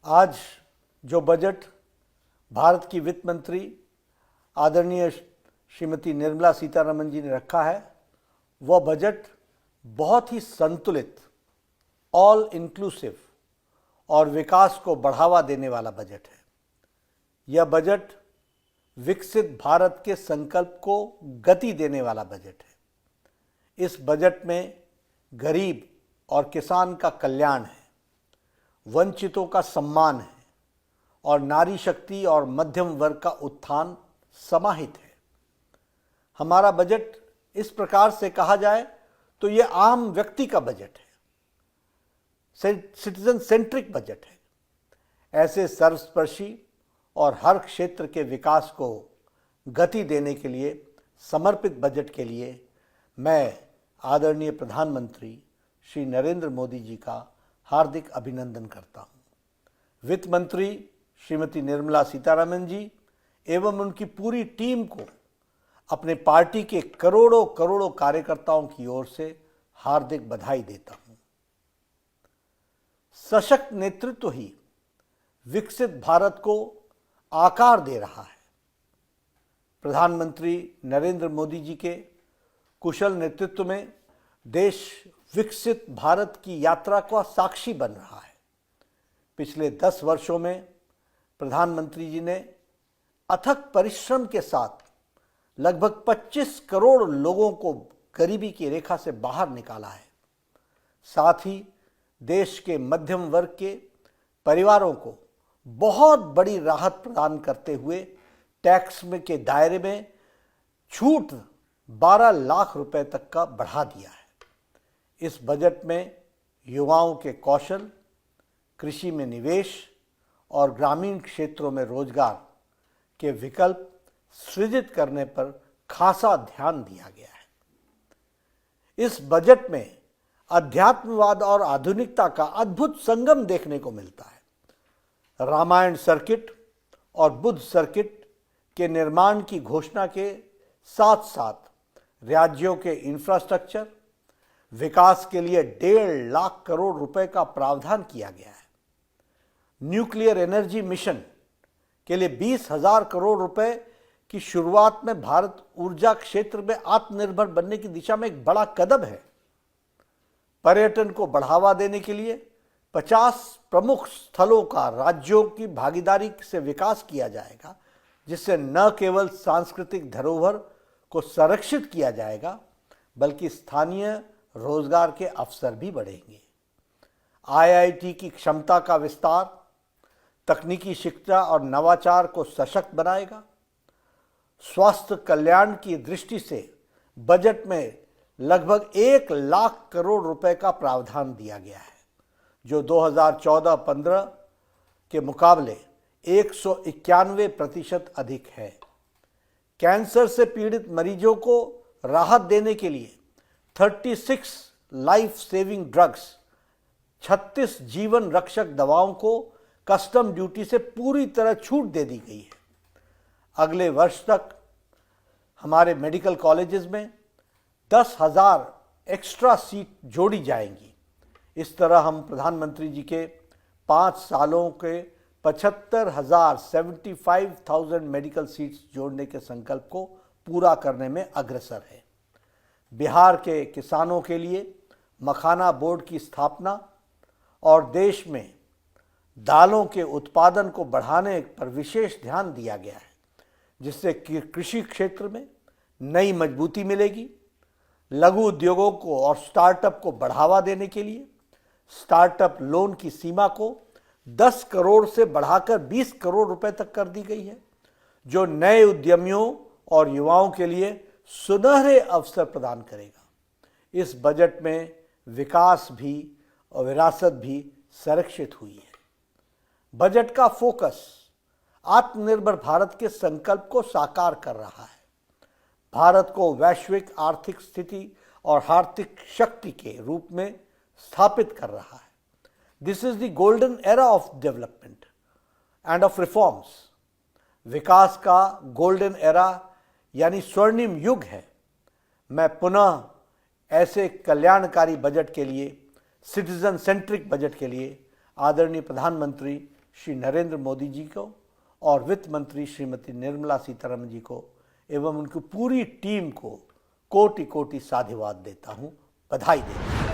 आज जो बजट भारत की वित्त मंत्री आदरणीय श्रीमती निर्मला सीतारमण जी ने रखा है, वह बजट बहुत ही संतुलित, ऑल इंक्लूसिव और विकास को बढ़ावा देने वाला बजट है। यह बजट विकसित भारत के संकल्प को गति देने वाला बजट है। इस बजट में गरीब और किसान का कल्याण है, वंचितों का सम्मान है और नारी शक्ति और मध्यम वर्ग का उत्थान समाहित है। हमारा बजट इस प्रकार से कहा जाए तो यह आम व्यक्ति का बजट है, सिटीजन सेंट्रिक बजट है। ऐसे सर्वस्पर्शी और हर क्षेत्र के विकास को गति देने के लिए समर्पित बजट के लिए मैं आदरणीय प्रधानमंत्री श्री नरेंद्र मोदी जी का हार्दिक अभिनंदन करता हूं। वित्त मंत्री श्रीमती निर्मला सीतारमण जी एवं उनकी पूरी टीम को अपने पार्टी के करोड़ों करोड़ों कार्यकर्ताओं की ओर से हार्दिक बधाई देता हूं। सशक्त नेतृत्व ही विकसित भारत को आकार दे रहा है। प्रधानमंत्री नरेंद्र मोदी जी के कुशल नेतृत्व में देश विकसित भारत की यात्रा का साक्षी बन रहा है। पिछले 10 वर्षों में प्रधानमंत्री जी ने अथक परिश्रम के साथ लगभग 25 करोड़ लोगों को गरीबी की रेखा से बाहर निकाला है। साथ ही देश के मध्यम वर्ग के परिवारों को बहुत बड़ी राहत प्रदान करते हुए टैक्स में के दायरे में छूट 12 लाख रुपए तक का बढ़ा दिया है। इस बजट में युवाओं के कौशल, कृषि में निवेश और ग्रामीण क्षेत्रों में रोजगार के विकल्प सृजित करने पर खासा ध्यान दिया गया है। इस बजट में अध्यात्मवाद और आधुनिकता का अद्भुत संगम देखने को मिलता है। रामायण सर्किट और बुद्ध सर्किट के निर्माण की घोषणा के साथ साथ राज्यों के इंफ्रास्ट्रक्चर विकास के लिए 1.5 लाख करोड़ रुपए का प्रावधान किया गया है। न्यूक्लियर एनर्जी मिशन के लिए 20,000 करोड़ रुपए की शुरुआत में भारत ऊर्जा क्षेत्र में आत्मनिर्भर बनने की दिशा में एक बड़ा कदम है। पर्यटन को बढ़ावा देने के लिए 50 प्रमुख स्थलों का राज्यों की भागीदारी से विकास किया जाएगा, जिससे न केवल सांस्कृतिक धरोहर को संरक्षित किया जाएगा बल्कि स्थानीय रोजगार के अवसर भी बढ़ेंगे। आईआईटी की क्षमता का विस्तार तकनीकी शिक्षा और नवाचार को सशक्त बनाएगा। स्वास्थ्य कल्याण की दृष्टि से बजट में लगभग 1 लाख करोड़ रुपए का प्रावधान दिया गया है, जो 2014-15 के मुकाबले 191% अधिक है। कैंसर से पीड़ित मरीजों को राहत देने के लिए 36 लाइफ सेविंग ड्रग्स, 36 जीवन रक्षक दवाओं को कस्टम ड्यूटी से पूरी तरह छूट दे दी गई है। अगले वर्ष तक हमारे मेडिकल कॉलेजेस में 10,000 एक्स्ट्रा सीट जोड़ी जाएंगी। इस तरह हम प्रधानमंत्री जी के 5 सालों के 75,000 मेडिकल सीट्स जोड़ने के संकल्प को पूरा करने में अग्रसर है। बिहार के किसानों के लिए मखाना बोर्ड की स्थापना और देश में दालों के उत्पादन को बढ़ाने पर विशेष ध्यान दिया गया है, जिससे कृषि क्षेत्र में नई मजबूती मिलेगी। लघु उद्योगों को और स्टार्टअप को बढ़ावा देने के लिए स्टार्टअप लोन की सीमा को 10 करोड़ से बढ़ाकर 20 करोड़ रुपए तक कर दी गई है, जो नए उद्यमियों और युवाओं के लिए सुनहरे अवसर प्रदान करेगा। इस बजट में विकास भी और विरासत भी संरक्षित हुई है। बजट का फोकस आत्मनिर्भर भारत के संकल्प को साकार कर रहा है। भारत को वैश्विक आर्थिक स्थिति और आर्थिक शक्ति के रूप में स्थापित कर रहा है। This is the golden era of development and of reforms. विकास का गोल्डन एरा यानी स्वर्णिम युग है। मैं पुनः ऐसे कल्याणकारी बजट के लिए, सिटीजन सेंट्रिक बजट के लिए आदरणीय प्रधानमंत्री श्री नरेंद्र मोदी जी को और वित्त मंत्री श्रीमती निर्मला सीतारमण जी को एवं उनकी पूरी टीम को कोटि कोटि साधुवाद देता हूं, बधाई देता हूं।